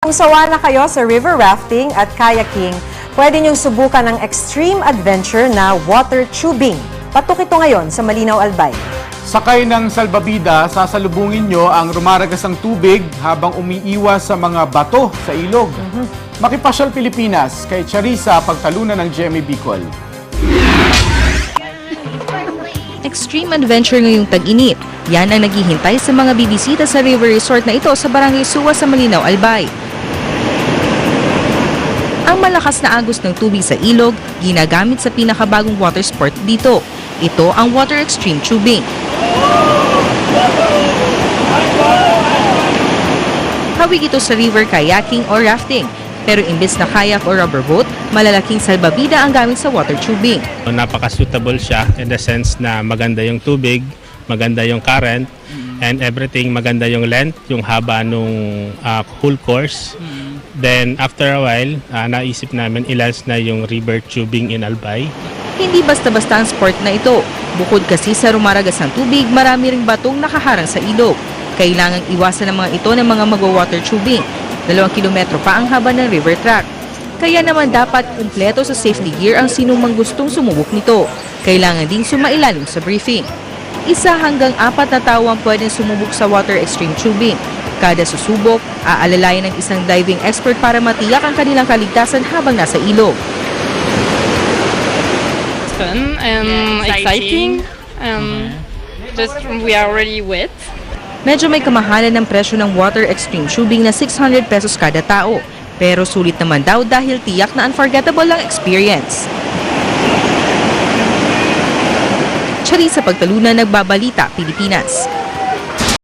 Kung sawa na kayo sa river rafting at kayaking, pwede niyong subukan ang extreme adventure na water tubing. Patok ito ngayon sa Malinaw Albay. Sakay ng salbabida, sasalubungin nyo ang rumaragasang tubig habang umiiwas sa mga bato sa ilog. Makipasyal Pilipinas kay Charissa pagtalunan ng GMA Bicol. Extreme adventure ngayong tag-init. Yan ang naghihintay sa mga bibisita sa river resort na ito sa Barangay Suwa sa Malinaw Albay. Ang malakas na agos ng tubig sa ilog, ginagamit sa pinakabagong water sport dito. Ito ang water extreme tubing. Hawig ito sa river kayaking o rafting. Pero imbes na kayak o rubber boat, malalaking salbabida ang gamit sa water tubing. Napaka-suitable siya in the sense na maganda yung tubig, maganda yung current, and everything, maganda yung length, yung haba nung whole course. Then after a while, naisip namin ilans na yung river tubing in Albay. Hindi basta-basta ang sport na ito. Bukod kasi sa rumaragas ng tubig, marami ring batong nakaharang sa ilog. Kailangang iwasan ng mga ito ng mga magwa-water tubing. 2 kilometro pa ang haba ng river track. Kaya naman dapat kumpleto sa safety gear ang sinumang gustong sumubok nito. Kailangan ding sumailalim sa briefing. 1 hanggang 4 na tao ang pwedeng sumubok sa water extreme tubing. Kada susubok, aalalayan ng isang diving expert para matiyak ang kanilang kaligtasan habang nasa ilog. It's fun and exciting. Just we are already wet. Medyo may kamahalan ng presyo ng water extreme tubing na 600 pesos kada tao. Pero sulit naman daw dahil tiyak na unforgettable ang experience. Charissa Pagtalunan, Nagbabalita, Pilipinas.